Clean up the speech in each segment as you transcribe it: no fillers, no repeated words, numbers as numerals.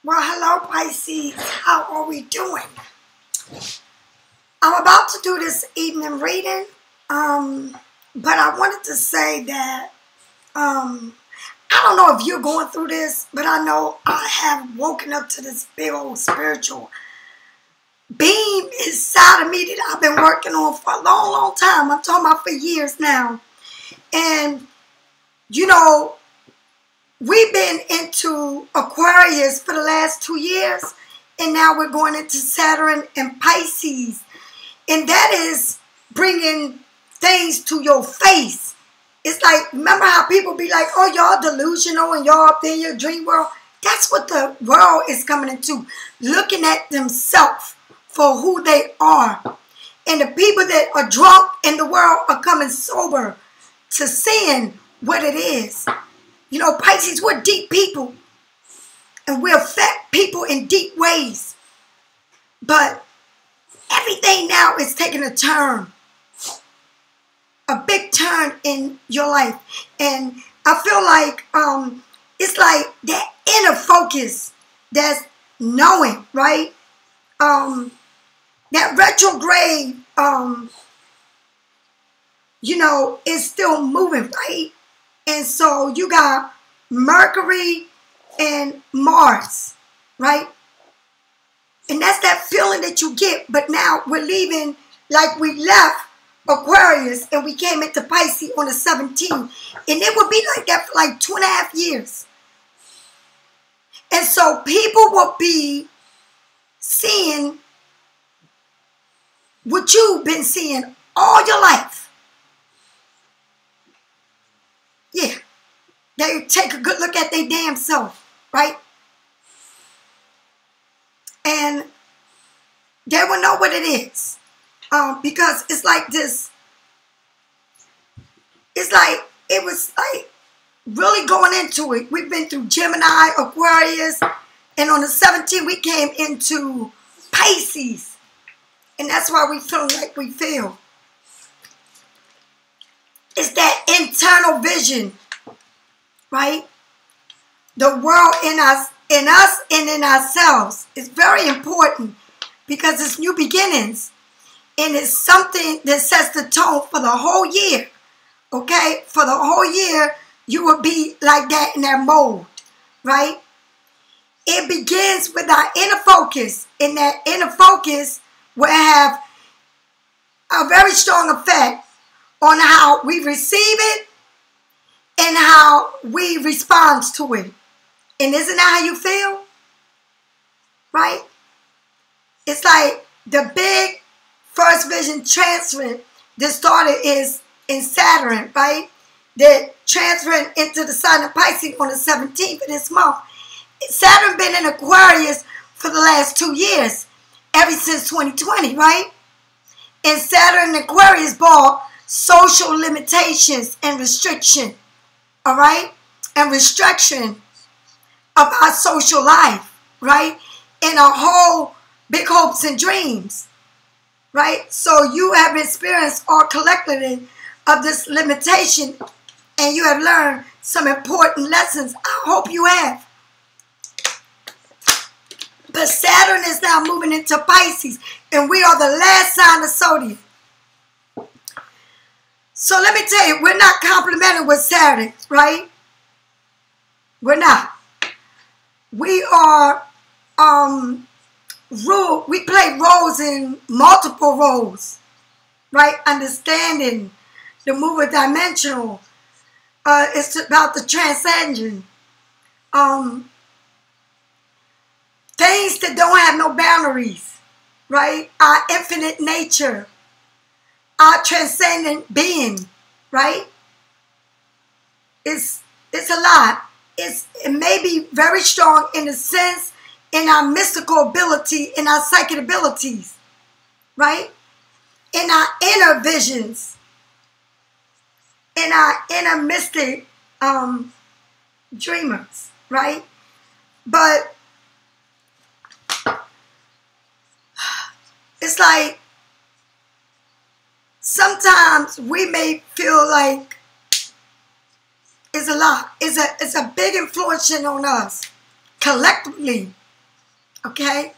Well, hello Pisces, how are we doing? I'm about to do this evening reading, but I wanted to say that I don't know if you're going through this, but I know I have woken up to this big old spiritual beam inside of me that I've been working on for a long, long time. I'm talking about for years now. And, you know, we've been into Aquarius for the last 2 years, and now we're going into Saturn and Pisces. And that is bringing things to your face. It's like, remember how people be like, oh, y'all delusional and y'all up there in your dream world? That's what the world is coming into, looking at themselves for who they are. And the people that are drunk in the world are coming sober to seeing what it is. You know, Pisces, we're deep people, and we affect people in deep ways. But everything now is taking a turn, a big turn in your life. And I feel like it's like that inner focus, that's knowing, right? That retrograde, you know, is still moving, right? And so you got Mercury and Mars, right? And that's that feeling that you get. But now we're leaving like we left Aquarius and we came into Pisces on the 17th. And it would be like that for like 2.5 years. And so people will be seeing what you've been seeing all your life. Yeah, they take a good look at their damn self, right? And they will know what it is. Because it's like this, it's like, it was like really going into it. We've been through Gemini, Aquarius, and on the 17th we came into Pisces. And that's why we feel like we feel. It's that internal vision, right? The world in us and in ourselves is very important because it's new beginnings. And it's something that sets the tone for the whole year, okay? For the whole year, you will be like that in that mode, right? It begins with our inner focus, and that inner focus will have a very strong effect on how we receive it and how we respond to it. And isn't that how you feel? Right? It's like the big first vision transfer that started is in Saturn, right? That transferring into the sign of Pisces on the 17th of this month. Saturn been in Aquarius for the last 2 years, ever since 2020, right? And Saturn and Aquarius brought social limitations and restriction, all right? And restriction of our social life, right? And our whole big hopes and dreams, right? So you have experienced all collectively of this limitation, and you have learned some important lessons. I hope you have. But Saturn is now moving into Pisces, and we are the last sign of zodiac. So let me tell you, we're not complimented with Saturn, right? We're not. We are we play roles in multiple roles, right? Understanding the movement dimensional. It's about the transcendent. Things that don't have no boundaries, right? Our infinite nature, our transcendent being, right? It's a lot. It may be very strong in a sense in our mystical ability, in our psychic abilities, right? In our inner visions, in our inner mystic dreamers, right? But it's like sometimes we may feel like it's a lot. It's a big influence on us collectively. Okay?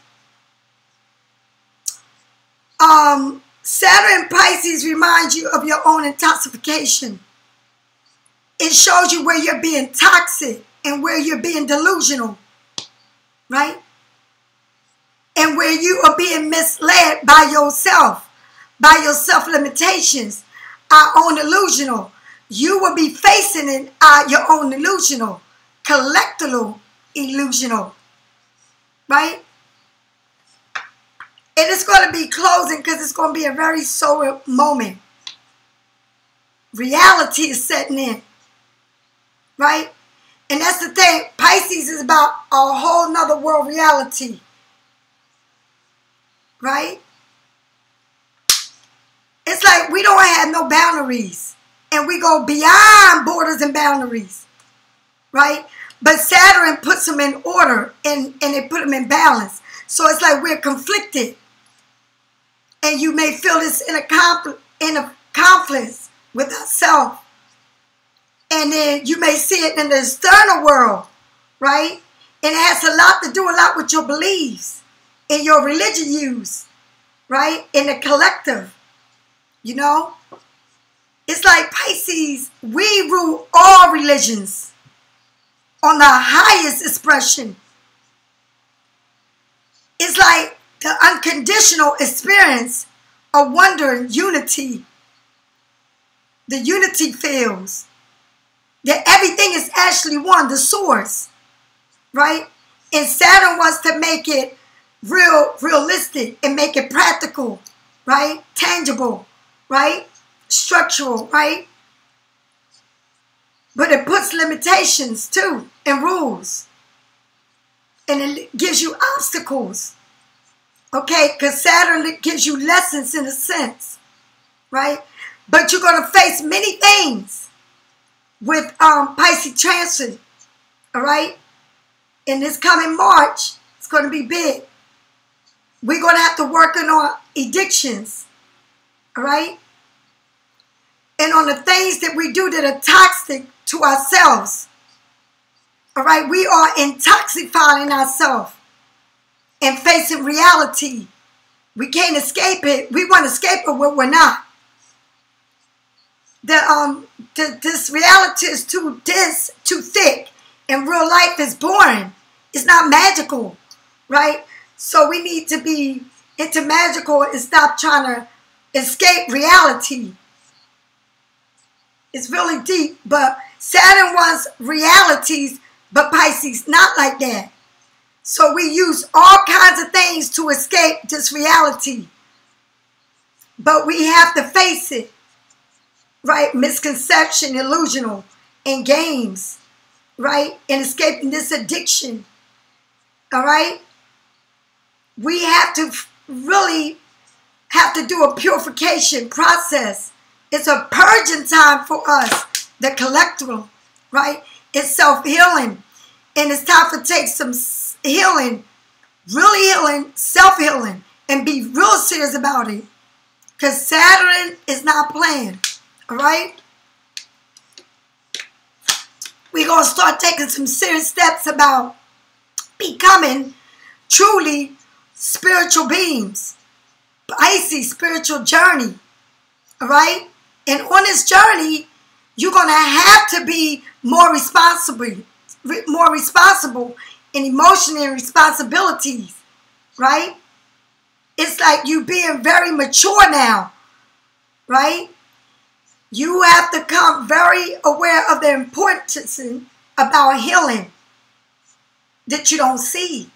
Saturn in Pisces reminds you of your own intoxication. It shows you where you're being toxic and where you're being delusional, right? And where you are being misled by yourself, by your self-limitations, our own illusional. You will be facing it, your own illusional, collectible illusional, right? And it's going to be closing because it's going to be a very sober moment. Reality is setting in, right? And that's the thing. Pisces is about a whole nother world reality, right? It's like we don't have no boundaries. And we go beyond borders and boundaries, right? But Saturn puts them in order and they put them in balance. So it's like we're conflicted. And you may feel this in a conflict with ourselves. And then you may see it in the external world, right? And it has a lot with your beliefs and your religion views, right? In the collective, you know? It's like Pisces, we rule all religions on the highest expression. It's like the unconditional experience of wonder and unity. The unity feels that everything is actually one, the source, right? And Saturn wants to make it realistic and make it practical, right? Tangible, right? Structural, right? But it puts limitations too and rules. And it gives you obstacles. Okay? Because Saturn gives you lessons in a sense. Right? But you're going to face many things with Pisces transit. Alright? In this coming March, it's going to be big. We're going to have to work on our addictions. Alright? And on the things that we do that are toxic to ourselves. All right, we are intoxifying ourselves and facing reality. We can't escape it. We want to escape it, but we're not. This reality is too dense, too thick, and real life is boring. It's not magical, right? So we need to be into magical and stop trying to escape reality. It's really deep, but Saturn wants realities, but Pisces not like that. So we use all kinds of things to escape this reality. But we have to face it, right? Misconception, illusional, and games, right? And escaping this addiction, all right? We have to really have to do a purification process. It's a purging time for us, the collective, right? It's self-healing. And it's time to take some healing, really healing, self-healing, and be real serious about it. Because Saturn is not playing, all right? We're going to start taking some serious steps about becoming truly spiritual beings. Pisces spiritual journey, all right? And on this journey, you're going to have to be more responsible in emotion and responsibilities, right? It's like you being very mature now, right? You have to come very aware of the importance about healing that you don't see.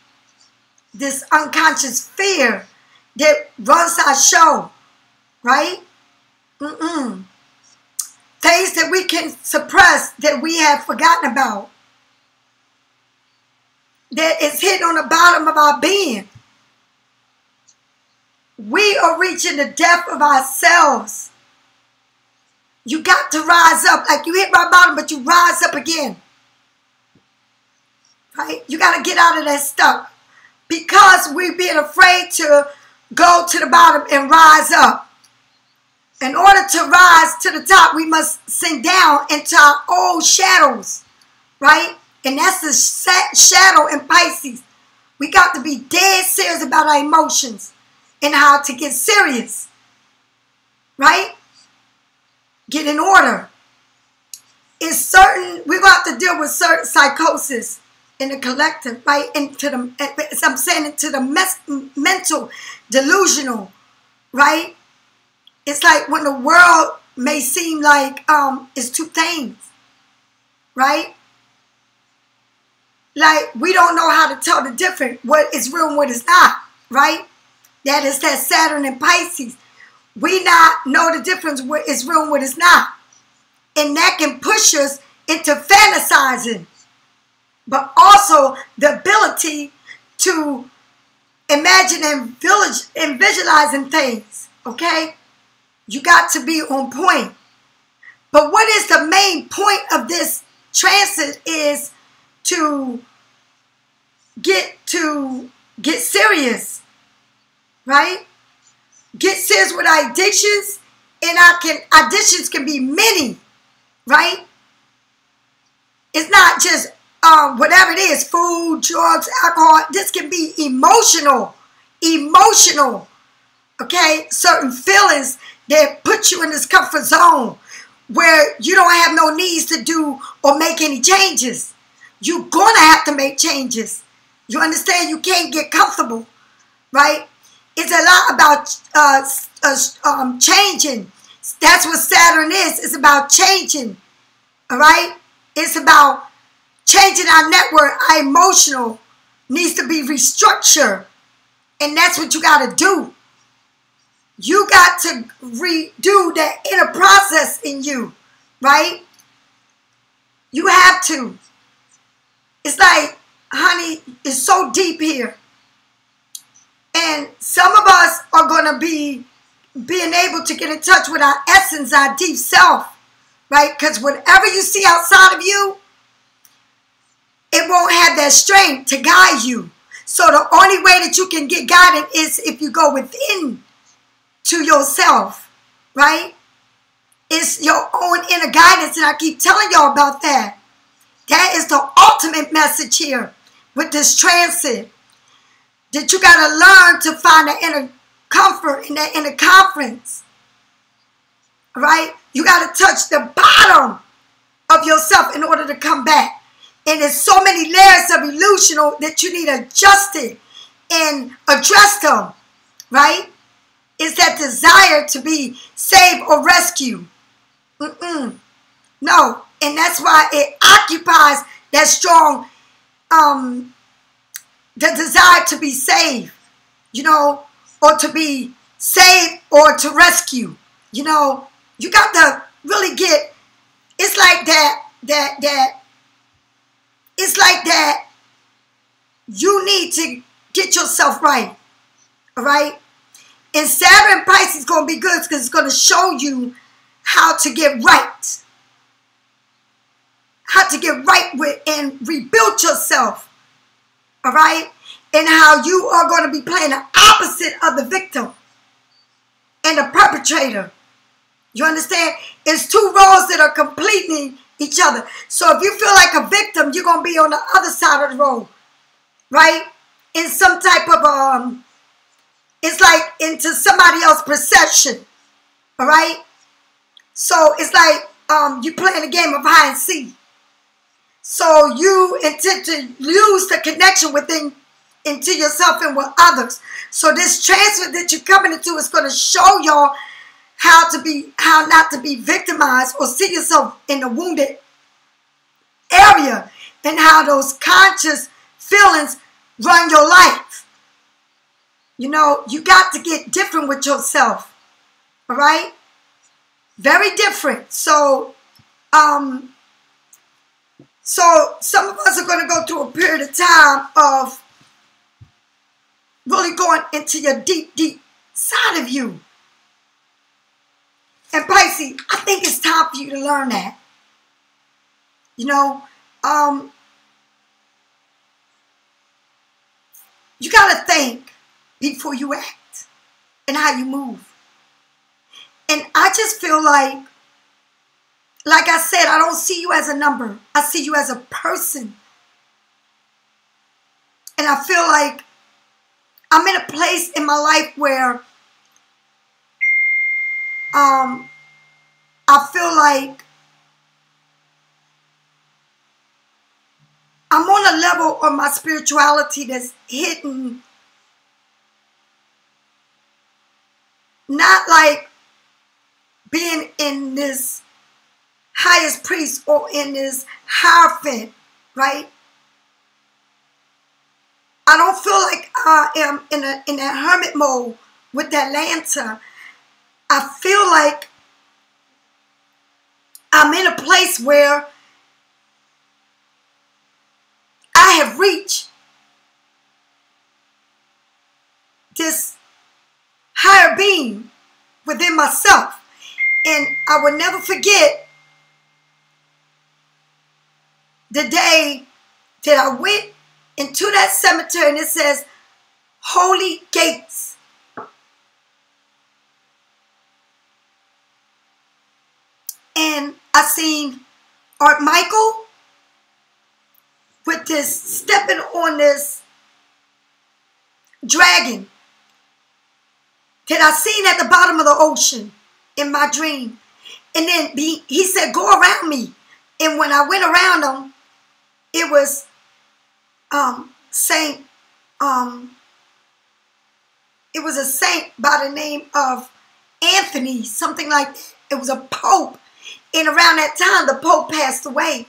This unconscious fear that runs our show, right? Things that we can suppress that we have forgotten about. That is hidden on the bottom of our being. We are reaching the depth of ourselves. You got to rise up. Like you hit rock bottom, but you rise up again. Right? You got to get out of that stuff. Because we're being afraid to go to the bottom and rise up. In order to rise to the top, we must sink down into our old shadows, right? And that's the shadow in Pisces We got to be dead serious about our emotions and how to get serious, right? Get in order. It's certain, we're going to have to deal with certain psychosis in the collective, right? Into the, as I'm saying, into the mental, delusional, right? It's like when the world may seem like it's two things, right? Like we don't know how to tell the difference, what is real and what is not, right? That is that Saturn and Pisces. We not know the difference what is real and what is not. And that can push us into fantasizing, but also the ability to imagine and visualizing things, okay? You got to be on point. But what is the main point of this transit is to get serious, right? Get serious with our addictions, and addictions can be many, right? It's not just whatever it is, food, drugs, alcohol. This can be emotional, okay? Certain feelings that put you in this comfort zone where you don't have no needs to do or make any changes. You're going to have to make changes. You understand? You can't get comfortable, right? It's a lot about changing. That's what Saturn is. It's about changing, all right? It's about changing our network. Our emotional needs to be restructured, and that's what you got to do. You got to redo that inner process in you, right? You have to. It's like, honey, it's so deep here. And some of us are going to be being able to get in touch with our essence, our deep self, right? Because whatever you see outside of you, it won't have that strength to guide you. So the only way that you can get guided is if you go within to yourself, right? It's your own inner guidance, and I keep telling y'all about that. That is the ultimate message here with this transit. That you got to learn to find that inner comfort and that inner confidence, right? You got to touch the bottom of yourself in order to come back. And there's so many layers of illusion that you need adjusted and address them, right? Is that desire to be saved or rescued. No. And that's why it occupies that strong, the desire to be saved, you know, or to be saved or to rescue. You know, you got to really get, it's like it's like that you need to get yourself right, all right? And Saturn Pisces is going to be good because it's going to show you how to get right. How to get right with and rebuild yourself, all right? And how you are going to be playing the opposite of the victim and the perpetrator. You understand? It's two roles that are completing each other. So if you feel like a victim, you're going to be on the other side of the road, right? In some type of, it's like into somebody else's perception, all right? So it's like you're playing a game of hide and seek. So you intend to lose the connection within into yourself and with others. So this transfer that you're coming into is going to show y'all how not to be victimized or see yourself in the wounded area and how those conscious feelings run your life. You know, you got to get different with yourself. All right? Very different. So some of us are going to go through a period of time of really going into your deep, deep side of you. And Pisces, I think it's time for you to learn that. You know, you got to think before you act and how you move. And I just feel like I said, I don't see you as a number. I see you as a person. And I feel like I'm in a place in my life where I feel like I'm on a level of my spirituality that's hidden, not like being in this highest priest or in this hierophant, right? I don't feel like I am in a hermit mode with that lantern. I feel like I'm in a place where I have reached this higher being within myself. And I will never forget the day that I went into that cemetery and it says, Holy Gates. And I seen Art Michael with this, stepping on this dragon that I seen at the bottom of the ocean in my dream. And then he said, go around me. And when I went around him, it was Saint, it was a saint by the name of Anthony, something like that. It was a pope. And around that time, the pope passed away.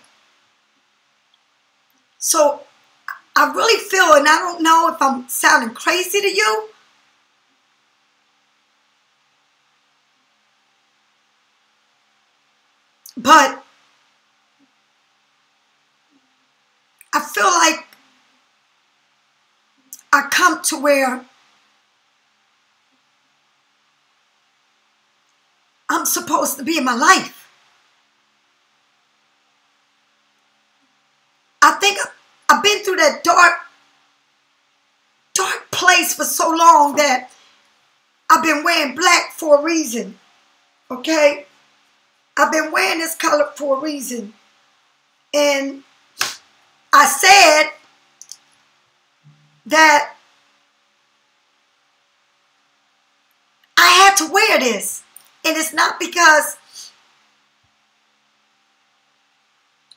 So I really feel, and I don't know if I'm sounding crazy to you, but I feel like I come to where I'm supposed to be in my life. I think I've been through that dark place for so long that I've been wearing black for a reason. Okay? I've been wearing this color for a reason. And I said that I had to wear this. And it's not because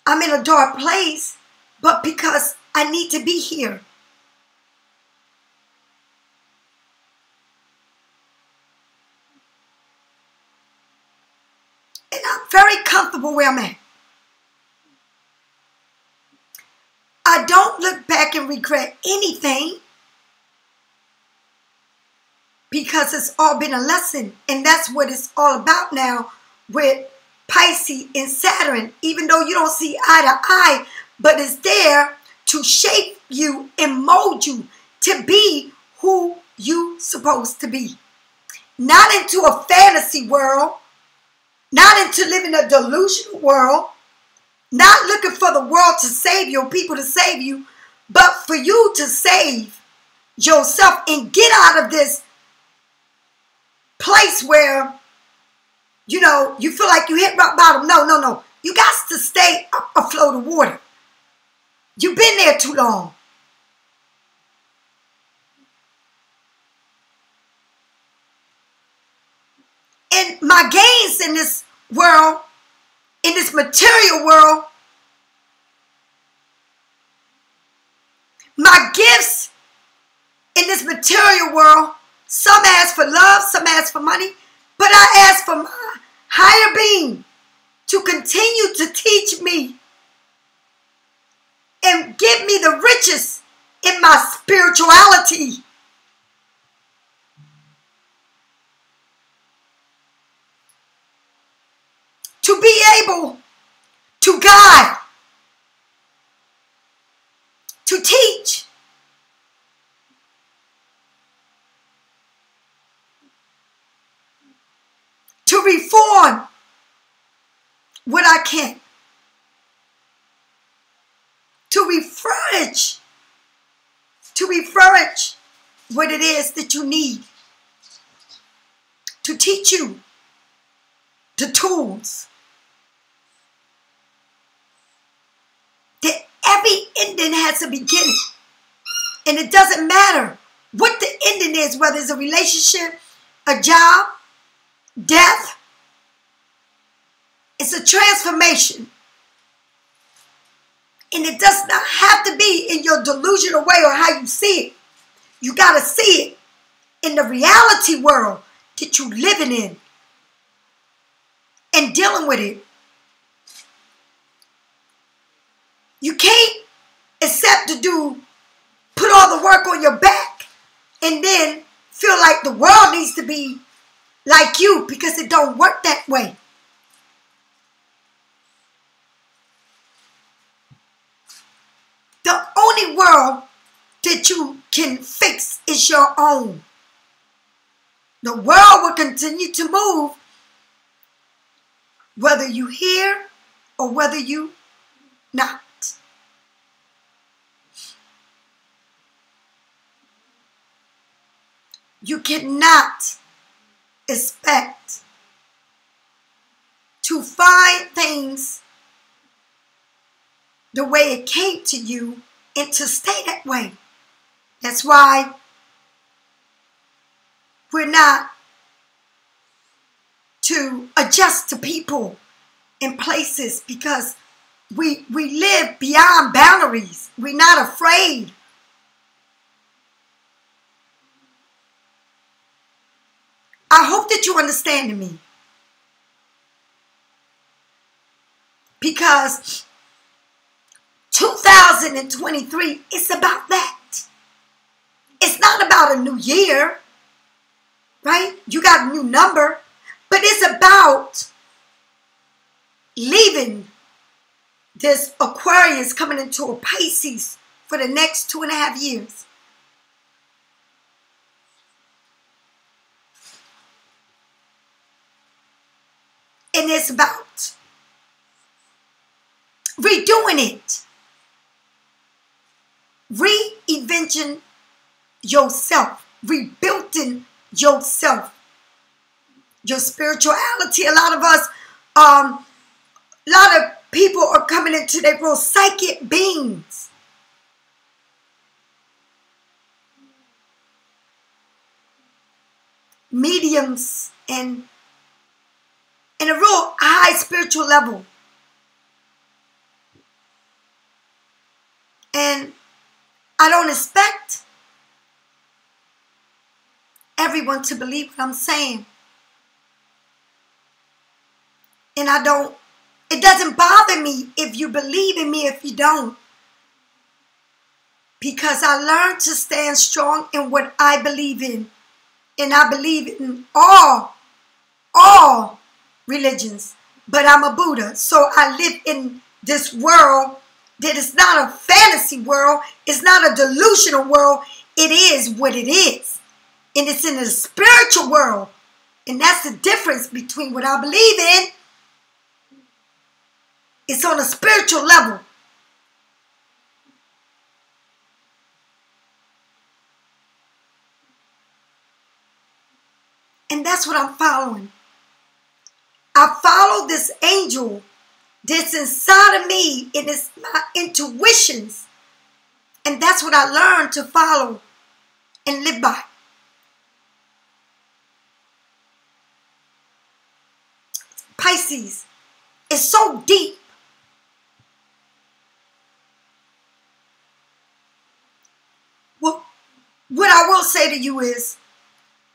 I'm in a dark place, but because I need to be here. And I'm very comfortable where I'm at. I don't look back and regret anything because it's all been a lesson. And that's what it's all about now with Pisces and Saturn. Even though you don't see eye to eye, but it's there to shape you and mold you to be who you supposed to be. Not into a fantasy world, not into living a delusional world, not looking for the world to save you or people to save you, but for you to save yourself and get out of this place where, you know, you feel like you hit rock bottom. No. You got to stay afloat of water. You've been there too long. And my gains in this world, in this material world, my gifts in this material world, some ask for love, some ask for money, but I ask for my higher being to continue to teach me and give me the riches in my spirituality. To be able to guide, to teach, to reform what I can, to refurnish what it is that you need, to teach you the tools that every ending has a beginning. And it doesn't matter what the ending is, whether it's a relationship, a job, death. It's a transformation. And it does not have to be in your delusional way or how you see it. You got to see it in the reality world that you're living in and dealing with it. You can't accept to put all the work on your back and then feel like the world needs to be like you, because it don't work that way. The only world that you can fix is your own. The world will continue to move whether you hear or whether you not. You cannot expect to find things the way it came to you and to stay that way. That's why we're not to adjust to people and places, because we live beyond boundaries. We're not afraid. I hope that you're understanding me, because 2023 is about that. It's not about a new year, right? You got a new number, but it's about leaving this Aquarius coming into a Pisces for the next 2.5 years. And it's about redoing it. Reinventing yourself. Rebuilding yourself. Your spirituality. A lot of us, a lot of people are coming into their real psychic beings. Mediums and in a real high spiritual level. And I don't expect everyone to believe what I'm saying. And it doesn't bother me if you believe in me, if you don't. Because I learned to stand strong in what I believe in. And I believe in all religions. But I'm a Buddha. So I live in this world that is not a fantasy world. It's not a delusional world. It is what it is. And it's in the spiritual world. And that's the difference between what I believe in. It's on a spiritual level. And that's what I'm following. I follow this angel that's inside of me. It is my intuitions. And that's what I learned to follow and live by. Pisces is so deep. Well, what I will say to you is,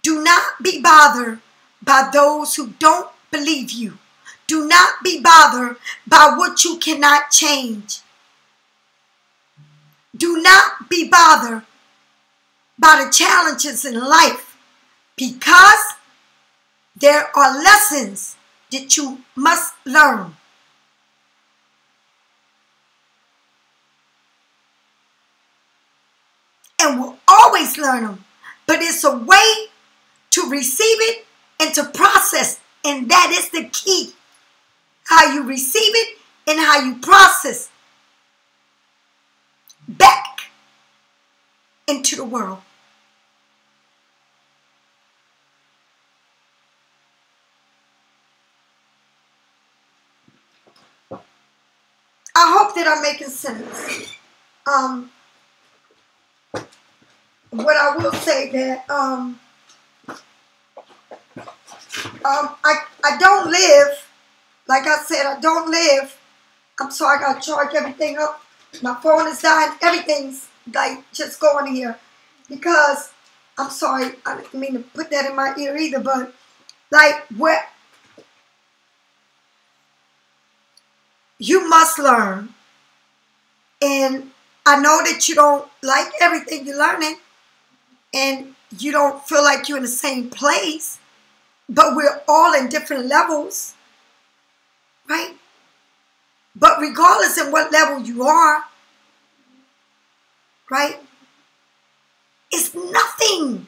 do not be bothered by those who don't believe you. Do not be bothered by what you cannot change. Do not be bothered by the challenges in life, because there are lessons that you must learn. And we'll always learn them. But it's a way to receive it and to process. And that is the key. How you receive it and how you process back into the world. I hope that I'm making sense. what I will say that I don't live, like I said, I don't live. I'm sorry, I gotta charge everything up. My phone is dying. Everything's like just going here because I'm sorry, I didn't mean to put that in my ear either, but like where you must learn, and I know that you don't like everything you're learning, and you don't feel like you're in the same place, but we're all in different levels, right? But regardless of what level you are, right, it's nothing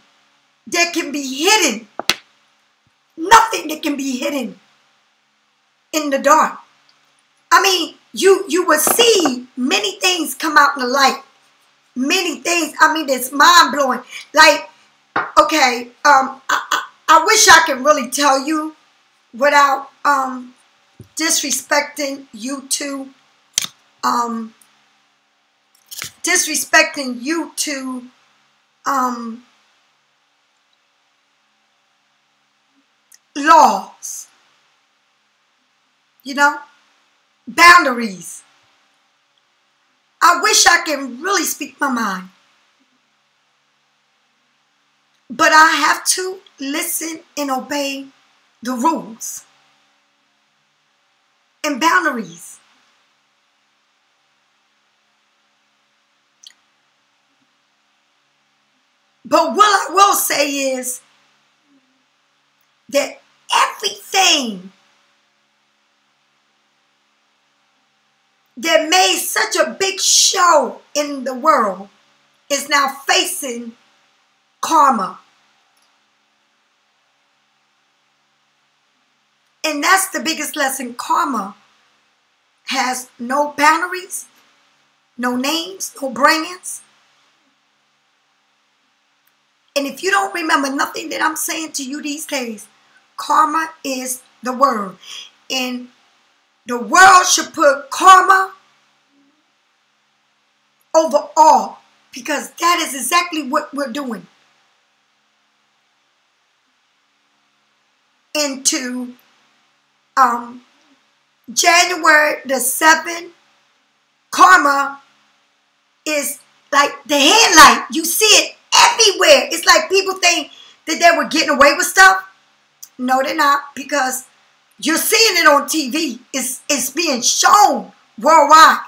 that can be hidden. Nothing that can be hidden in the dark. I mean, you will see many things come out in the light. Many things. I mean, it's mind blowing. Like, okay, I wish I could really tell you without disrespecting you to laws, you know, boundaries. I wish I can really speak my mind, but I have to listen and obey the rules and boundaries. But what I will say is that everything that made such a big show in the world is now facing karma. And that's the biggest lesson. Karma has no boundaries, no names, no brands. And if you don't remember nothing that I'm saying to you these days, karma is the word. And the world should put karma over all, because that is exactly what we're doing. Into January the 7th, karma is like the headlight. You see it everywhere. It's like people think that they were getting away with stuff. No, they're not, because you're seeing it on TV. It's being shown worldwide.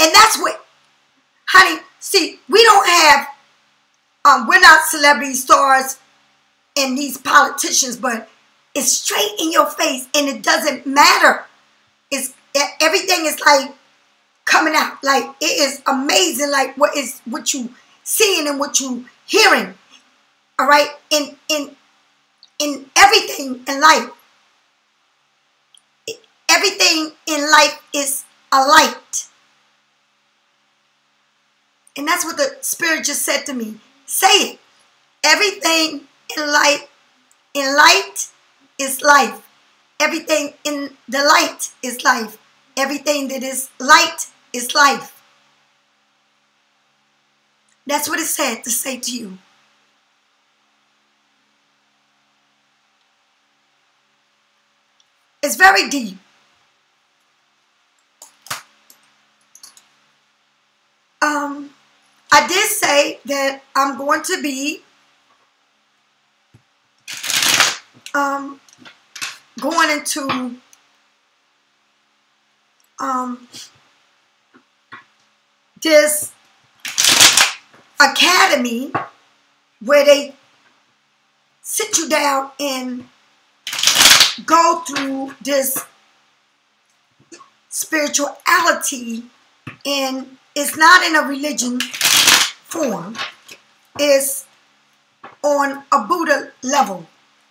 And that's what, honey, see, we don't have, we're not celebrity stars and these politicians, but it's straight in your face and it doesn't matter. Everything is like coming out. Like, it is amazing, like what you seeing and what you hearing. All right? In everything in life. Everything in life is a light. And that's what the Spirit just said to me. Say it. Everything in light is life. Everything in the light is life. Everything that is light is life. That's what it said to say to you. It's very deep. I did say that I'm going to be going into this academy where they sit you down and go through this spirituality, and it's not in a religion form. It's on a Buddha level,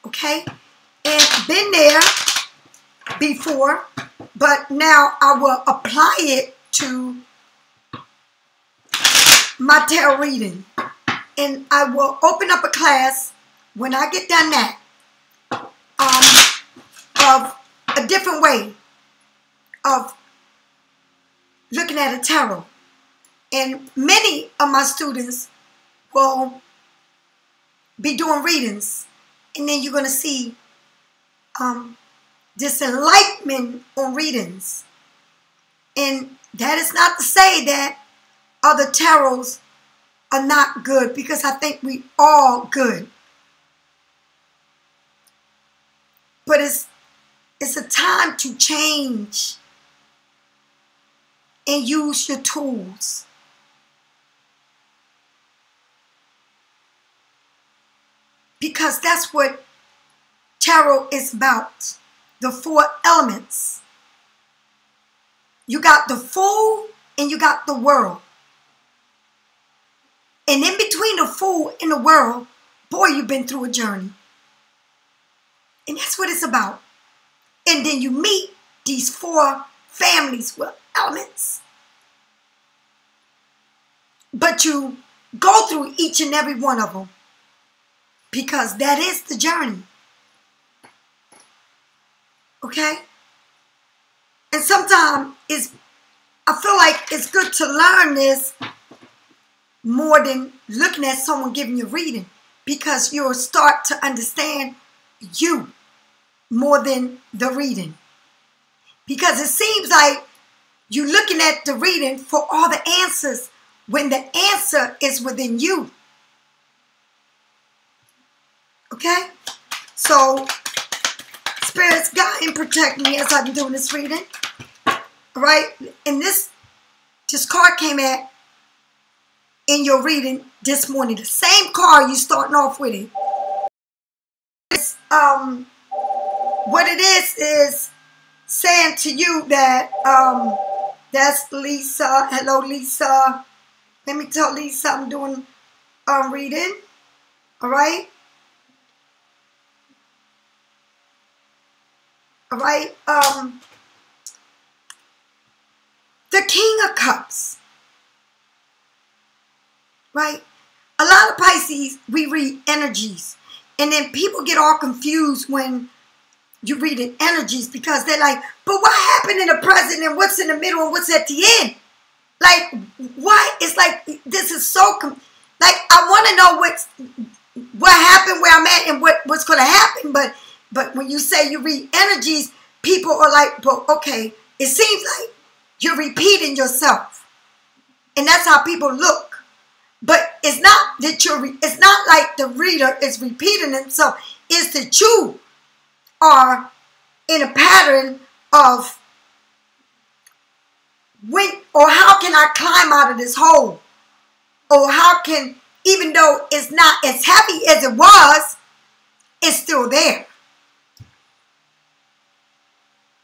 okay? And been there before, but now I will apply it to my tarot reading. And I will open up a class when I get done that, of a different way of looking at a tarot. And many of my students will be doing readings. And then you're going to see this enlightenment on readings. And that is not to say that other tarots are not good, because I think we all good. But it's a time to change and use your tools. Because that's what tarot is about. The 4 elements. You got the Fool and you got the World. And in between the Fool and the World, boy, you've been through a journey. And that's what it's about. And then you meet these 4 families with elements. But you go through each and every one of them. Because that is the journey. Okay? And sometimes I feel like it's good to learn this more than looking at someone giving you a reading. Because you'll start to understand you more than the reading. Because it seems like you're looking at the reading for all the answers when the answer is within you. Okay? So, spirits guide and protect me as I'm doing this reading. Alright? And this card came at in your reading this morning. The same card you starting off with it. It's, what it is saying to you that that's Lisa. Hello, Lisa. Let me tell Lisa I'm doing reading. Alright? Alright? The King of Cups. Right? A lot of Pisces, we read energies. And then people get all confused when you read in energies, because they're like, but what happened in the present and what's in the middle and what's at the end? Like, what? It's like, this is so, like, I want to know what happened, where I'm at, and what's going to happen. But when you say you read energies, people are like, well, okay, it seems like you're repeating yourself. And that's how people look. But it's not that it's not like the reader is repeating himself. It's that you are in a pattern of when or how can I climb out of this hole? Or how can, even though it's not as heavy as it was, it's still there.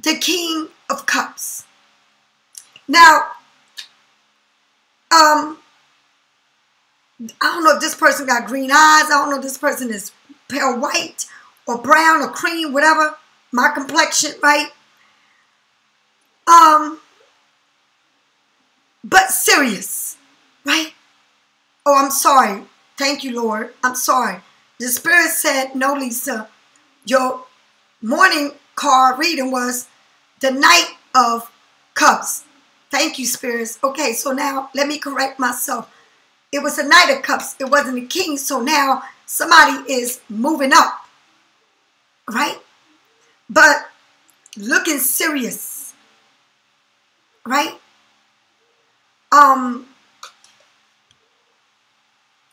The King of Cups. Now, I don't know if this person got green eyes. I don't know if this person is pale white or brown or cream, whatever. My complexion, right? But serious, right? Oh, I'm sorry. Thank you, Lord. I'm sorry. The Spirit said, no, Lisa. Your morning card reading was the Knight of Cups. Thank you, Spirits. Okay, so now let me correct myself. It was a Knight of Cups. It wasn't a King. So now somebody is moving up. Right? But looking serious. Right?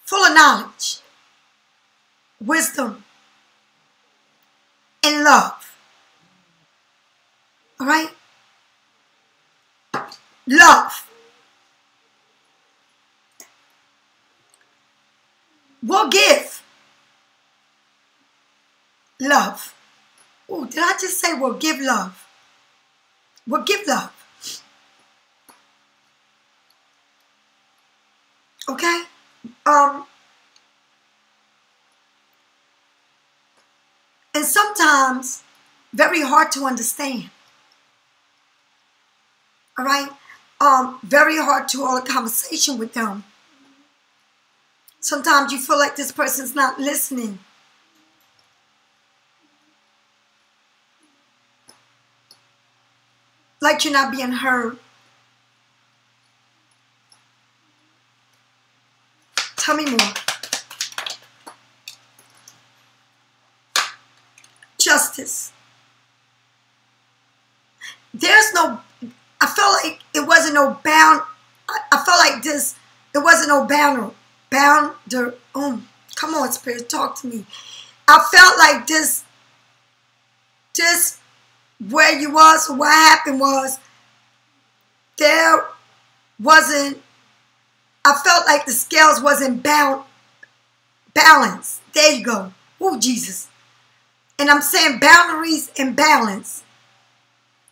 Full of knowledge. Wisdom. And love. All right? Love. Will give love. Oh, did I just say will give love? Will give love. Okay? And sometimes very hard to understand. All right? Very hard to hold a conversation with them. Sometimes you feel like this person's not listening. Like you're not being heard. Tell me more. justice. There's no, I felt like it wasn't no bound, I felt like this, it wasn't no come on, Spirit, talk to me. I felt like this where you was, or what happened was, there wasn't, I felt like the scales wasn't balanced. There you go. Oh, Jesus. And I'm saying boundaries and balance.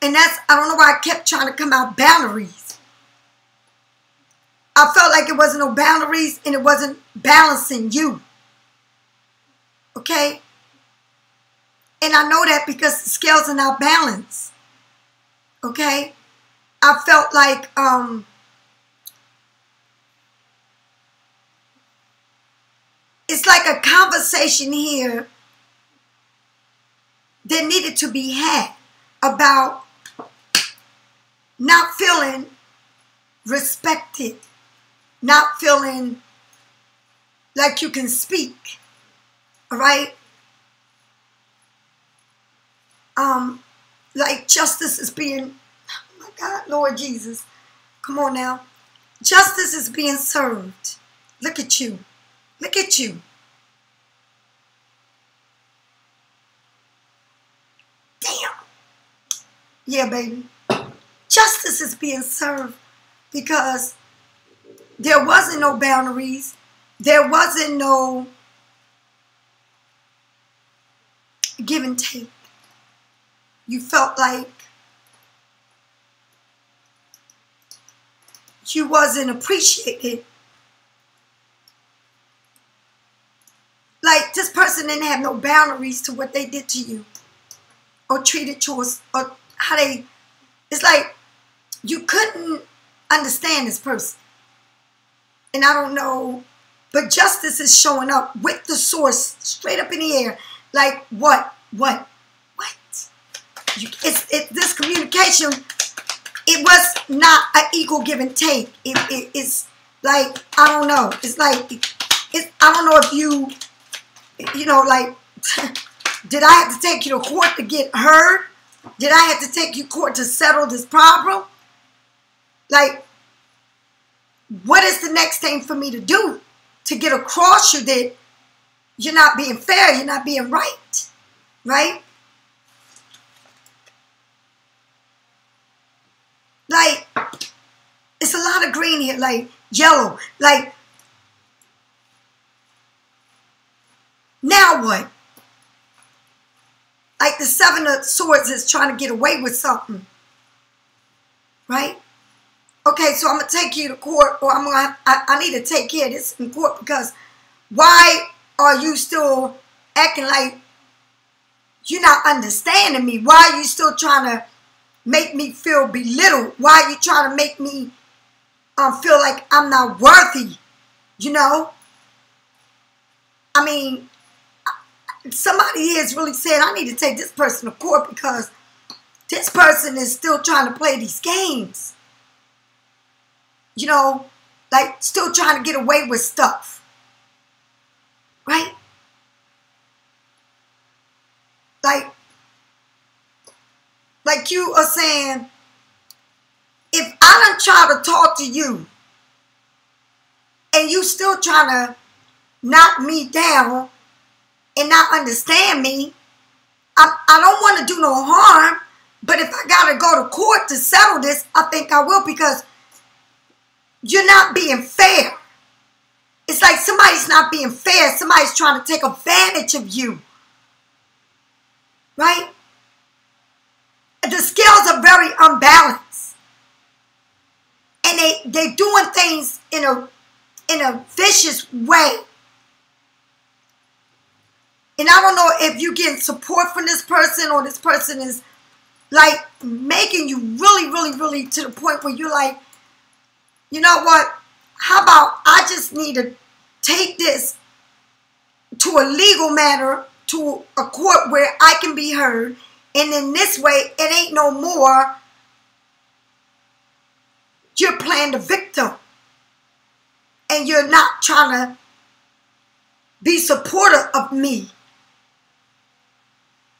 And that's, I don't know why I kept trying to come out boundaries. I felt like it wasn't no boundaries and it wasn't balancing you. Okay? And I know that because the scales are not balanced. Okay? I felt like it's like a conversation here that needed to be had about not feeling respected, not feeling like you can speak. All right? Like justice is being, oh my God, Lord Jesus. Come on now. Justice is being served. Look at you. Look at you. Damn. Yeah, baby. Justice is being served because there wasn't no boundaries. There wasn't no give and take. You felt like you wasn't appreciated. Like this person didn't have no boundaries to what they did to you or treated you or how they, it's like you couldn't understand this person. And I don't know, but justice is showing up with the source straight up in the air. Like what? This communication, it was not an equal give and take. It's like, I don't know. It's like, I don't know if you know, like, did I have to take you to court to get heard? Did I have to take you to court to settle this problem? Like, what is the next thing for me to do to get across you that you're not being fair, you're not being right, right? Like, it's a lot of green here, like yellow. Like, now what? Like the Seven of Swords is trying to get away with something. Right? Okay, so I'm going to take you to court, or I need to take care of this in court because why are you still acting like you're not understanding me? Why are you still trying to make me feel belittled? Why are you trying to make me feel like I'm not worthy? You know? I mean, somebody here is really saying, I need to take this person to court because this person is still trying to play these games. You know, like still trying to get away with stuff. Right? Like you are saying, if I done try to talk to you and you still trying to knock me down and not understand me, I don't want to do no harm, but if I got to go to court to settle this, I think I will because you're not being fair. It's like somebody's not being fair. Somebody's trying to take advantage of you. Right? The scales are very unbalanced. And they doing things in a vicious way. And I don't know if you're getting support from this person or this person is like making you really, really, really to the point where you're like, you know what? How about I just need to take this to a legal matter, to a court where I can be heard. And in this way, it ain't no more you're playing the victim. And you're not trying to be supportive of me.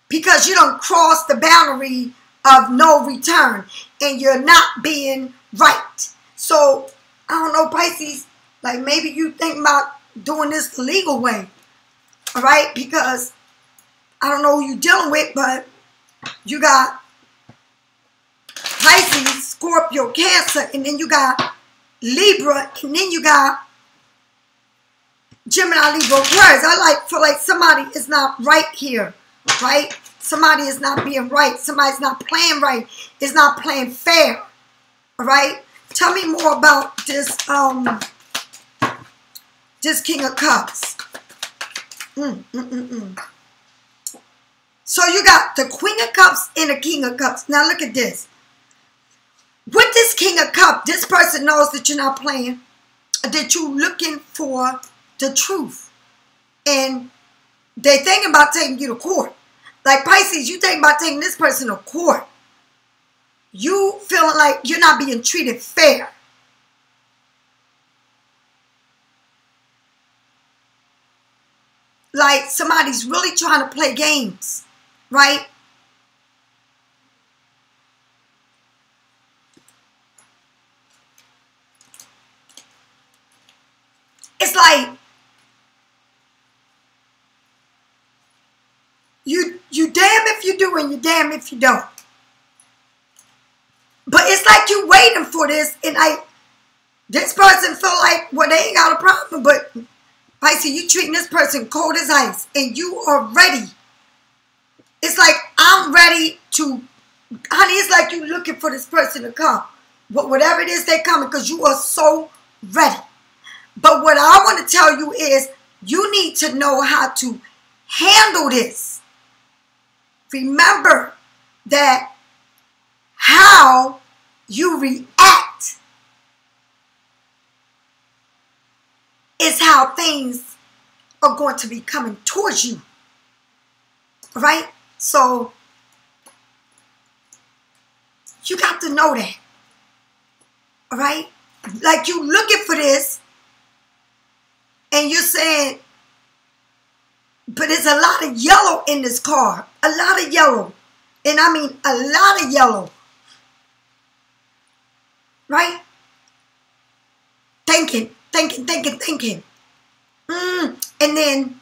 because you don't cross the boundary of no return and you're not being right. So, I don't know, Pisces, like maybe you think about doing this the legal way, all right? Because I don't know who you're dealing with, but you got Pisces, Scorpio, Cancer, and then you got Libra, and then you got Gemini, Libra, Aquarius. Feel like somebody is not right here, right? Somebody is not being right. Somebody's not playing right. It's not playing fair, all right? Tell me more about this, this King of Cups. So you got the Queen of Cups and the King of Cups. Now look at this. With this King of Cups, this person knows that you're not playing, that you're looking for the truth. And they think about taking you to court. Like Pisces, you think about taking this person to court. You feeling like you're not being treated fair. Like somebody's really trying to play games, right? It's like you damn if you do and you damn if you don't. But it's like you waiting for this, and this person feel like, well, they ain't got a problem, but Pisces, you treating this person cold as ice, and you are ready. It's like, I'm ready to, honey, it's like you looking for this person to come. But whatever it is, they coming because you are so ready. But what I want to tell you is, you need to know how to handle this. Remember that how you react is how things are going to be coming towards you. All right? So, you got to know that. All right? Like you looking for this and you're saying, but there's a lot of yellow in this card. A lot of yellow. And I mean a lot of yellow. Right? Thinking. And then,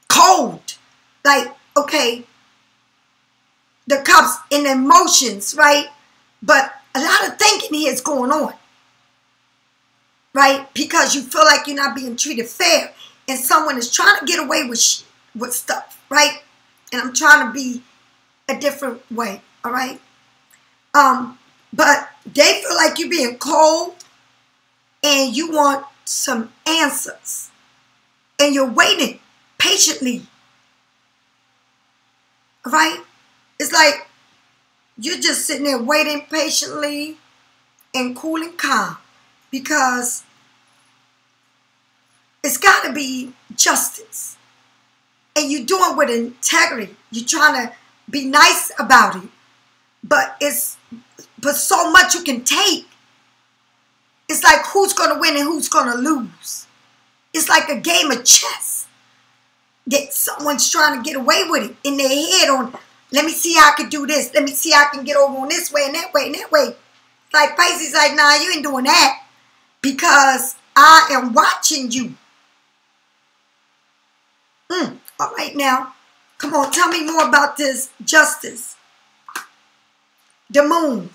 cold. Like, okay, the cups and emotions, right? But a lot of thinking here is going on. Right? Because you feel like you're not being treated fair. And someone is trying to get away with stuff. Right? And I'm trying to be a different way. All right? But they feel like you're being cold and you want some answers. And you're waiting patiently. All right? It's like you're just sitting there waiting patiently and cool and calm. Because it's got to be justice. And you're doing it with integrity. You're trying to be nice about it. But so much you can take. It's like who's going to win and who's going to lose. It's like a game of chess. That someone's trying to get away with it in their head on, let me see how I can do this. Let me see how I can get over on this way and that way and that way. Like Pisces like, nah, you ain't doing that. Because I am watching you. All right now. Come on, tell me more about this justice. The moon.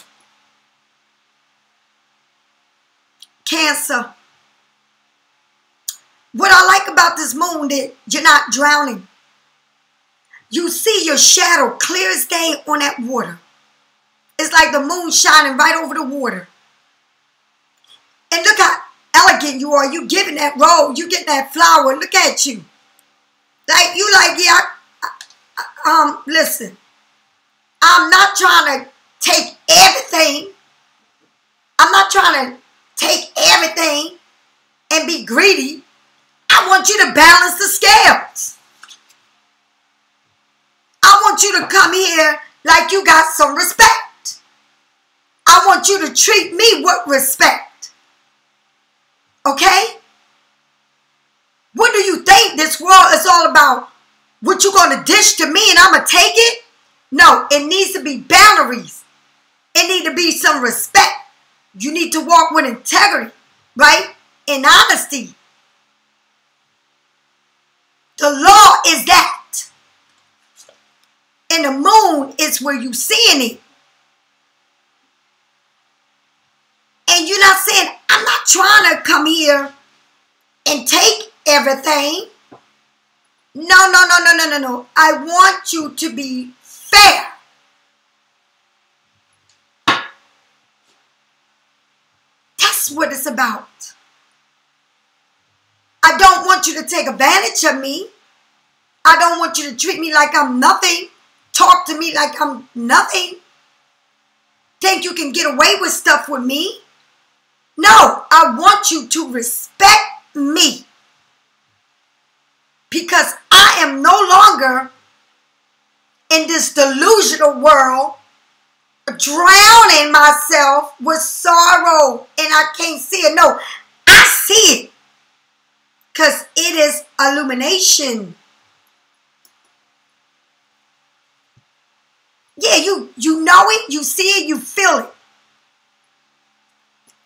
Cancer. What I like about this moon that you're not drowning. You see your shadow clear as day on that water. It's like the moon shining right over the water. And look how elegant you are. You giving that rose. You getting that flower. Look at you. Like you like, yeah, listen. I'm not trying to take everything. I'm not trying to take everything and be greedy. I want you to balance the scales. I want you to come here like you got some respect. I want you to treat me with respect. Okay? What do you think this world is all about? what you going to dish to me and I'm going to take it? No, it needs to be boundaries. It need to be some respect. You need to walk with integrity, right? And honesty. The law is that. And the moon is where you seeing it. And you're not saying, I'm not trying to come here and take everything. No. I want you to be fair. That's what it's about. I don't want you to take advantage of me. I don't want you to treat me like I'm nothing. Talk to me like I'm nothing. Think you can get away with stuff with me. No, I want you to respect me. Because I am no longer in this delusional world, drowning myself with sorrow, and I can't see it. No, I see it. Because it is illumination. Yeah, you know it, you see it, you feel it.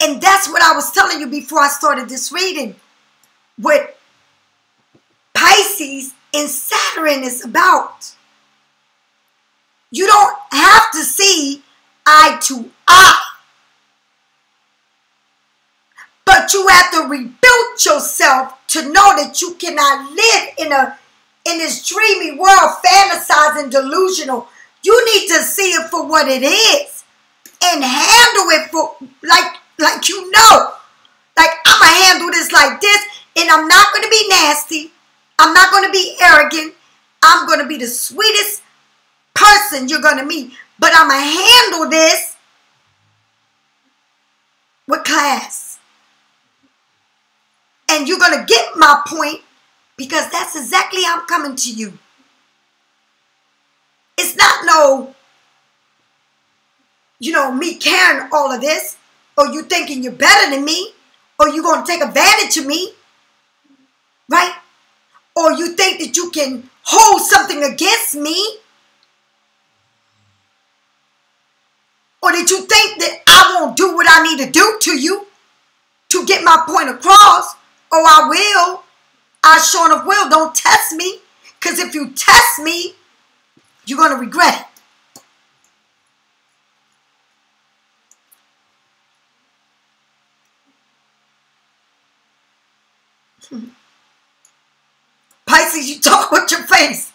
And that's what I was telling you before I started this reading. What Pisces and Saturn is about. You don't have to see eye to eye. But you have to rebuild yourself to know that you cannot live in this dreamy world, fantasizing, delusional. You need to see it for what it is and handle it for like you know. Like, I'm going to handle this like this, and I'm not going to be nasty. I'm not going to be arrogant. I'm going to be the sweetest person you're going to meet. But I'm going to handle this with class. And you're going to get my point, because that's exactly how I'm coming to you. It's not no, me carrying all of this, or you thinking you're better than me, or you going to take advantage of me, right? Or you think that you can hold something against me, or that you think that I won't do what I need to do to you to get my point across. Oh, I will. I sure enough will. Don't test me, because if you test me, you're going to regret it. Pisces, you talk with your face.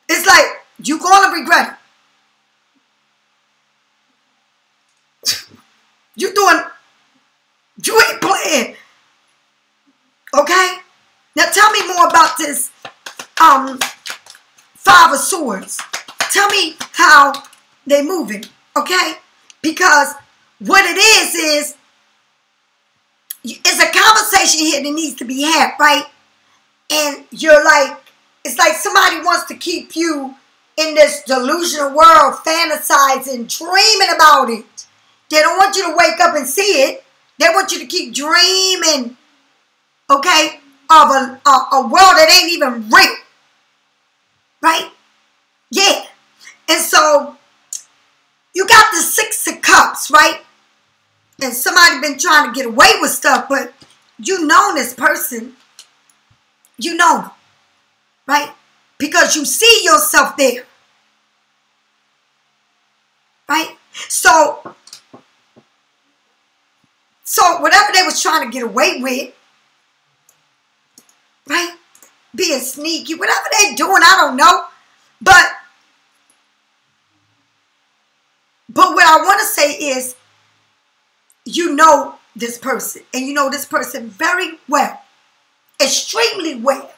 It's like, you're going to regret it. You ain't playing. Okay? Now tell me more about this Five of Swords. Tell me how they're moving, okay? Because what it is it's a conversation here that needs to be had, right? And you're like, it's like somebody wants to keep you in this delusional world, fantasizing, dreaming about it. They don't want you to wake up and see it. They want you to keep dreaming, okay, of a world that ain't even real, right? Yeah. And so you got the Six of Cups, right? And somebody been trying to get away with stuff, but you know this person. You know them, right? Because you see yourself there, right? So whatever they was trying to get away with, right? Being sneaky, whatever they doing, I don't know. But what I want to say is, you know this person, and you know this person very well, extremely well.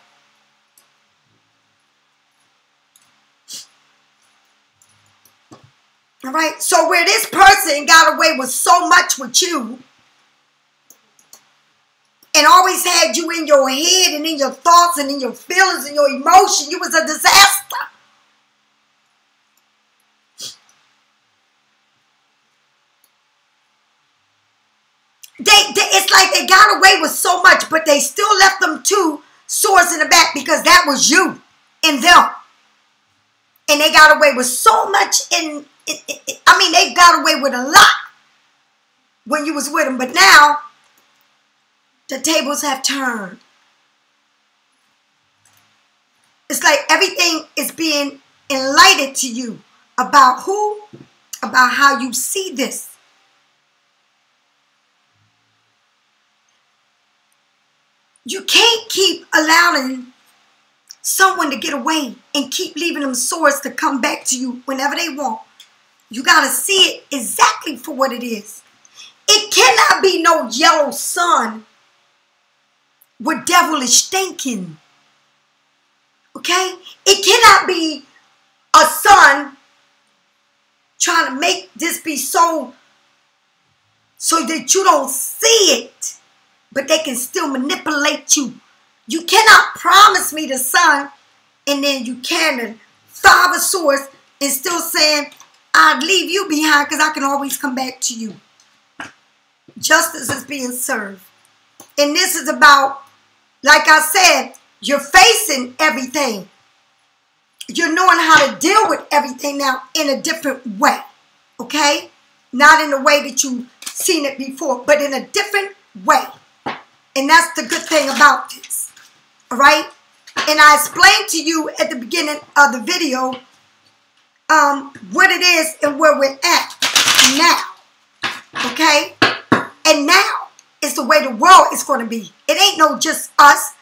All right, so where this person got away with so much with you, and always had you in your head and in your thoughts and in your feelings and your emotion, you was a disaster. It's like they got away with so much, but they still left them two swords in the back, because that was you. in them. And they got away with so much I mean, they got away with a lot when you was with them. But now, the tables have turned. It's like everything is being enlightened to you about who, about how you see this. You can't keep allowing someone to get away and keep leaving them swords to come back to you whenever they want. You got to see it exactly for what it is. It cannot be no yellow sun with devilish thinking. Okay? It cannot be a sun trying to make this be so that you don't see it, but they can still manipulate you. You cannot promise me the sun and then you carry 5 of swords and still saying, I'd leave you behind because I can always come back to you. Justice is being served. And this is about, like I said, you're facing everything. You're knowing how to deal with everything now in a different way. Okay? Not in the way that you've seen it before, but in a different way. And that's the good thing about this. All right? And I explained to you at the beginning of the video what it is and where we're at now. Okay? And now is the way the world is going to be. It ain't no just us.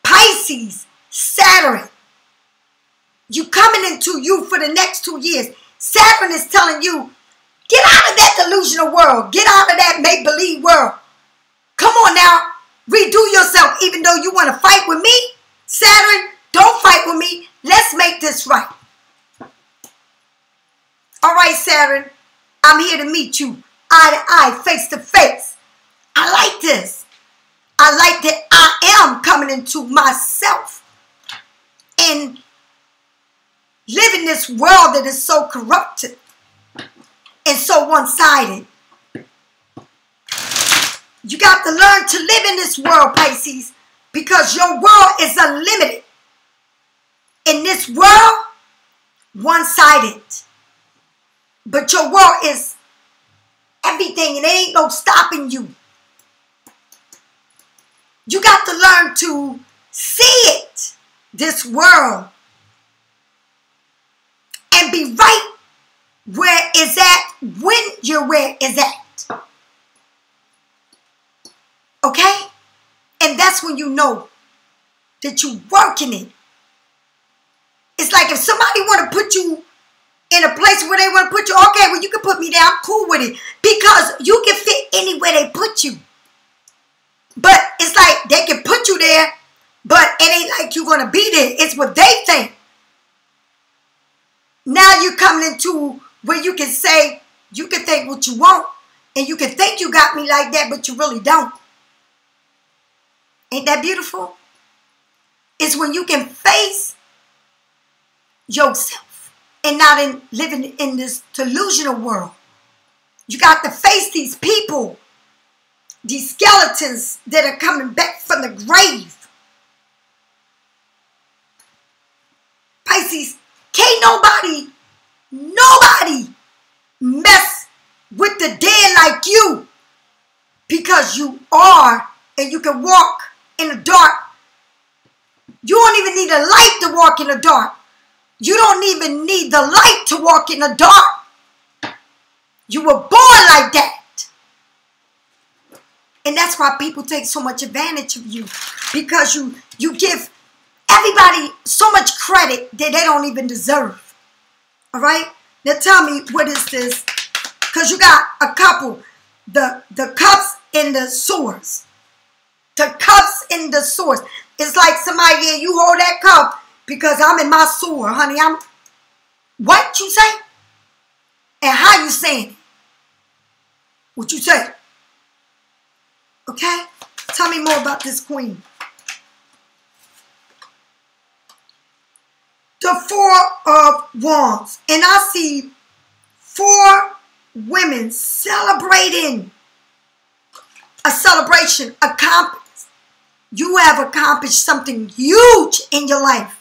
Pisces, Saturn. You coming into you for the next 2 years. Saturn is telling you, get out of that delusional world. Get out of that make-believe world. Come on now. Redo yourself. Even though you want to fight with me, Saturn, don't fight with me. Let's make this right. All right, Saturn, I'm here to meet you eye to eye, face to face. I like this. I like that I am coming into myself and living this world that is so corrupted and so one-sided. You got to learn to live in this world, Pisces, because your world is unlimited. In this world, one-sided. But your world is everything and there ain't no stopping you. You got to learn to see it, this world, and be right where it's at when you're where it's at. Okay? And that's when you know that you're working it. It's like if somebody want to put you in a place where they want to put you, okay, well, you can put me there. I'm cool with it. Because you can fit anywhere they put you. But it's like they can put you there, but it ain't like you're going to be there. It's what they think. Now you're coming into where you can say, you can think what you want, and you can think you got me like that, but you really don't. Ain't that beautiful? It's when you can face yourself and not living in this delusional world. You got to face these people, these skeletons that are coming back from the grave. Pisces, can't nobody mess with the dead like you, because you are, and you can walk in the dark. You don't even need a light to walk in the dark. You don't even need the light to walk in the dark. You were born like that. And that's why people take so much advantage of you, because you give everybody so much credit that they don't even deserve. All right? Now tell me, what is this? Because you got a couple, the cups and the swords. The cups and the swords. It's like somebody, yeah, you hold that cup because I'm in my sword, honey. What you say? And how you saying it? What you say? Okay? Tell me more about this queen. The 4 of Wands. And I see 4 women celebrating. A celebration, accomplished. You have accomplished something huge in your life.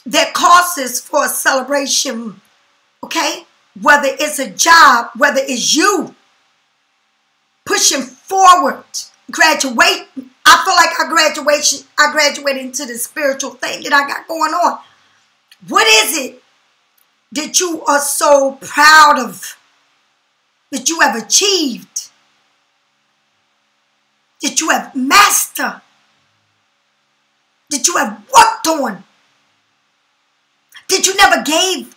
Their causes for a celebration, okay? Whether it's a job, whether it's you pushing forward, graduate. I feel like I graduated into the spiritual thing that I got going on. What is it that you are so proud of, that you have achieved, that you have mastered, that you have worked on, that you never gave,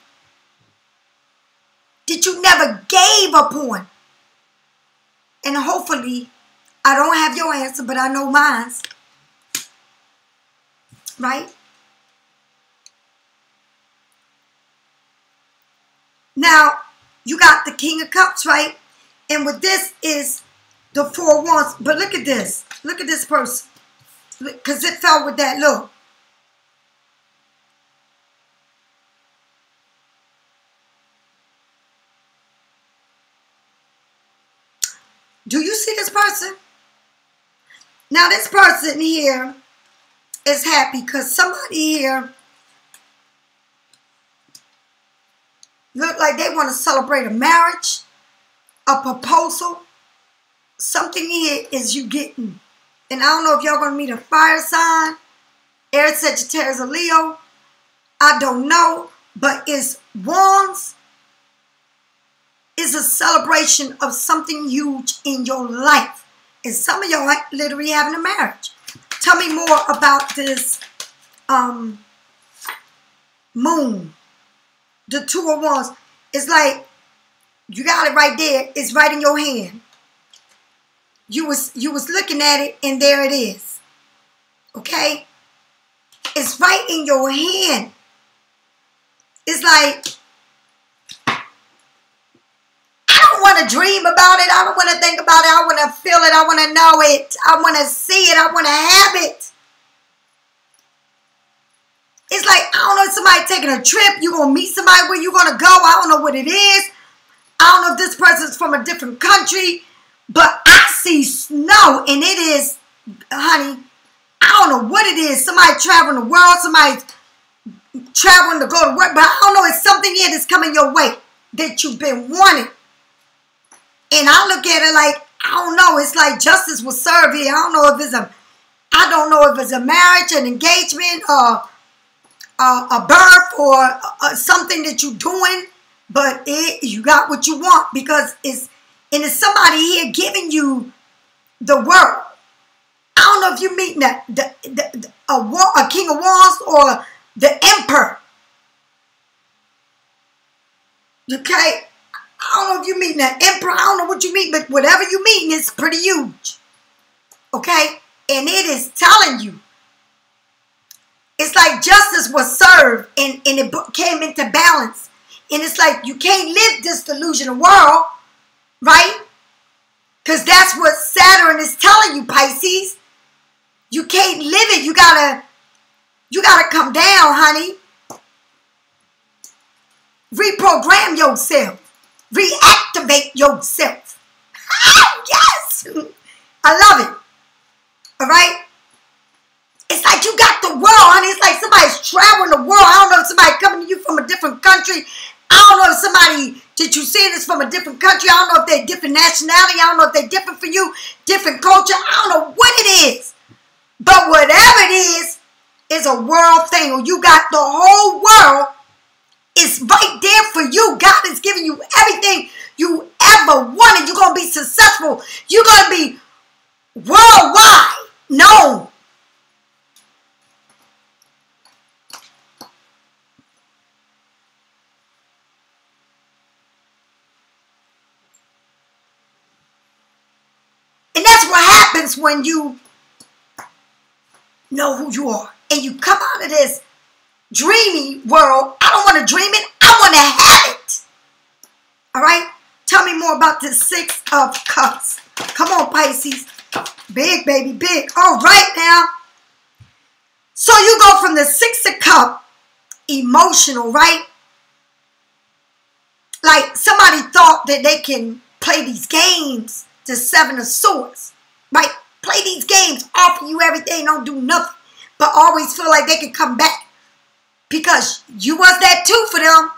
that you never gave upon? And hopefully, I don't have your answer, but I know mine. Right? Now, you got the King of Cups, right? And with this is the Four of Wands. But look at this. Look at this person. Because it fell with that look. Do you see this person? Now, this person here is happy because somebody here look like they want to celebrate a marriage, a proposal. Something here is you getting. And I don't know if y'all going to meet a fire sign, Air, Sagittarius, or Leo. I don't know. But it's wands. It's a celebration of something huge in your life. And some of y'all literally having a marriage. Tell me more about this moon. The Two of Wands. It's like, you got it right there. It's right in your hand. You was looking at it, and there it is. Okay? It's right in your hand. It's like, I don't want to dream about it. I don't want to think about it. I want to feel it. I want to know it. I want to see it. I want to have it. It's like, I don't know if somebody taking a trip. You're going to meet somebody where you're going to go. I don't know what it is. I don't know if this person's from a different country. But I see snow, and it is, honey, I don't know what it is. Somebody traveling the world. Somebody's traveling to go to work. But I don't know. It's something here that's coming your way that you've been wanting. And I look at it like, I don't know. It's like justice will serve here. I don't know if it's a marriage, an engagement, or a birth, or something that you're doing. But you got what you want, because it's somebody here giving you the world. I don't know if you're meeting a King of Wands or the Emperor. Okay? I don't know if you're meeting an Emperor. I don't know what you mean, but whatever you're meeting is pretty huge. Okay? And it is telling you. It's like justice was served, and it came into balance. And it's like you can't live this delusional world. Right? Because that's what Saturn is telling you, Pisces. You can't live it. You gotta come down, honey. Reprogram yourself. Reactivate yourself. Yes! I love it. All right? It's like you got the world, honey. It's like somebody's traveling the world. I don't know if somebody coming to you from a different country. I don't know if somebody that you see is from a different country. I don't know if they're different nationality. I don't know if they're different for you, different culture. I don't know what it is. But whatever it is a world thing. Or you got the whole world. It's right there for you. God is giving you everything you ever wanted. You're going to be successful. You're going to be worldwide known. When you know who you are and you come out of this dreamy world. I don't want to dream it. I want to have it. All right? Tell me more about the Six of Cups. Come on, Pisces. Big, baby, big. All right now. So you go from the Six of Cups, emotional, right? Like somebody thought that they can play these games, the Seven of Swords. Right? Play these games, offer you everything, don't do nothing, but always feel like they can come back. because you was that too for them,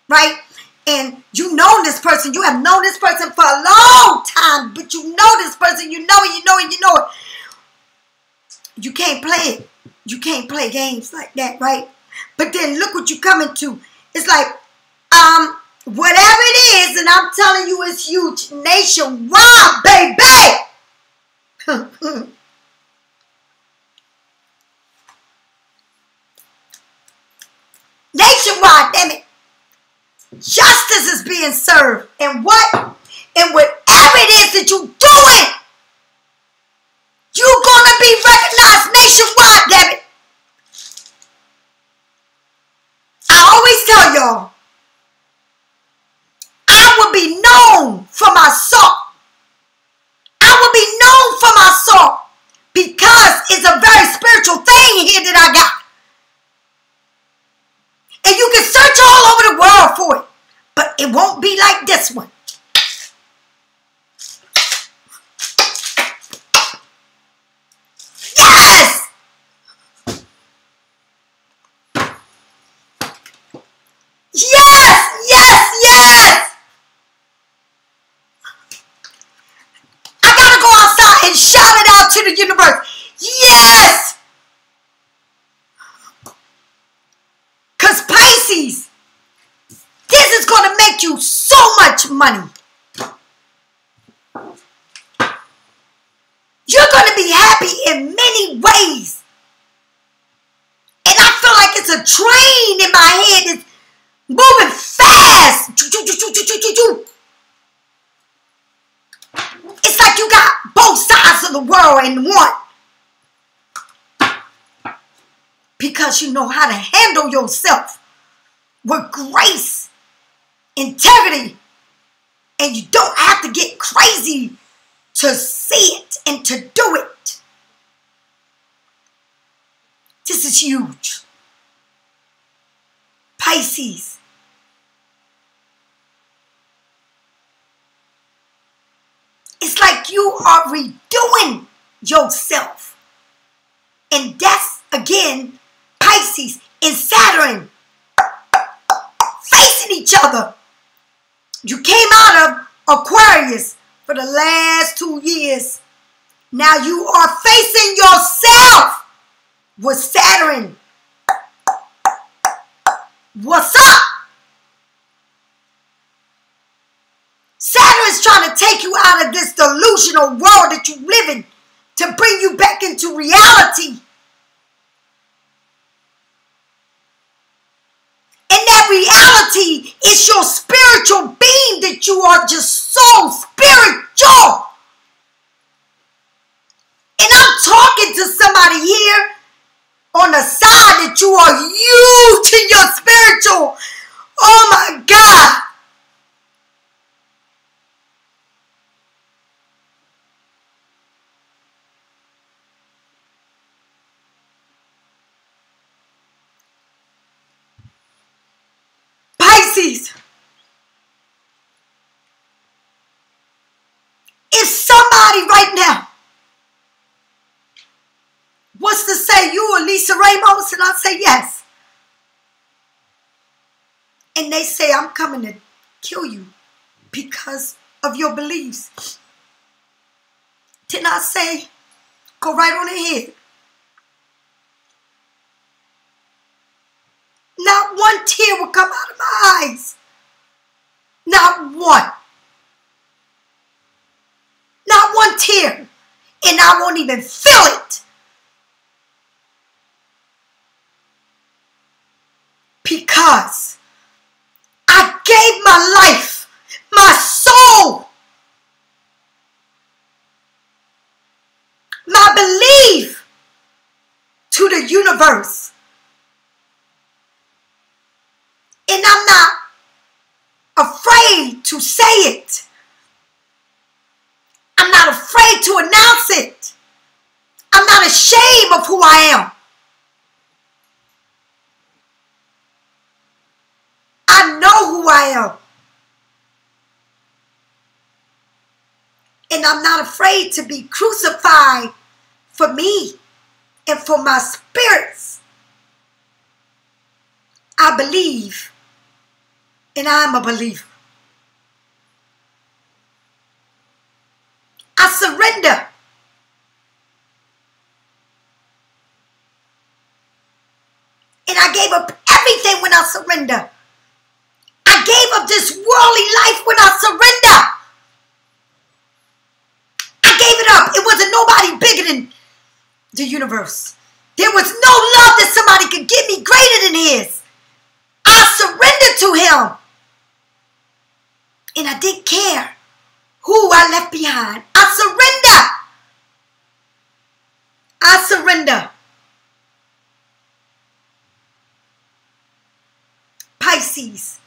right? And you know this person. You have known this person for a long time, but you know this person. You know it, you know it, you know it. You can't play it. You can't play games like that, right? But then look what you coming to. It's like, whatever it is, and I'm telling you it's huge, nationwide, baby. Nationwide, damn it. Justice is being served. And what? And whatever it is that you're doing, you're going to be recognized nationwide, damn it. I always tell y'all, I will be known for my salt. I will be known for my salt because it's a very spiritual thing here that I got. And you can search all over the world for it, but it won't be like this one. Yes! Yes! Yes! Yes! I gotta go outside and shout it out to the universe. Yes! Because Pisces, this is going to make you so much money. You're going to be happy in many ways. And I feel like it's a train in my head that's moving fast. It's like you got both sides of the world in one. Because you know how to handle yourself with grace, integrity, and you don't have to get crazy to see it and to do it. This is huge. Pisces. It's like you are redoing yourself. And that's, again, Pisces and Saturn facing each other. You came out of Aquarius for the last 2 years. Now you are facing yourself with Saturn. What's up? Saturn is trying to take you out of this delusional world that you live in to bring you back into reality. And that reality is your spiritual being, that you are just so spiritual. And I'm talking to somebody here on the side that you are huge in your spiritual. Oh my God. Pisces. If somebody right now wants to say you are Lisa Ramos, and I say yes, and they say I'm coming to kill you because of your beliefs, then I say go right on ahead. Not one tear will come out of my eyes. Not one. Not one tear. And I won't even feel it. Because I gave my life, my soul, my belief to the universe. And I'm not afraid to say it. I'm not afraid to announce it. I'm not ashamed of who I am. I know who I am. And I'm not afraid to be crucified for me and for my spirits. I believe, and I'm a believer. I surrender. And I gave up everything when I surrender. I gave up this worldly life when I surrender. I gave it up. It wasn't nobody bigger than the universe. There was no love that somebody could give me greater than his. I surrendered to him. And I didn't care who I left behind. I surrender. I surrender. Pisces,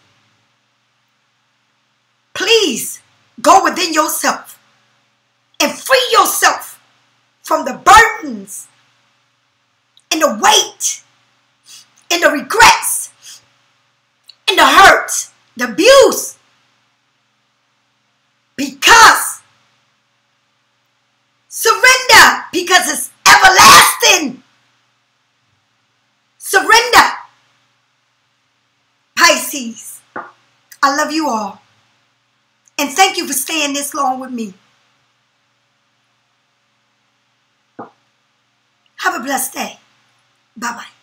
please go within yourself and free yourself from the burdens and the weight and the regrets and the hurt, the abuse. Because surrender, because it's everlasting. Surrender. Pisces, I love you all. And thank you for staying this long with me. Have a blessed day. Bye-bye.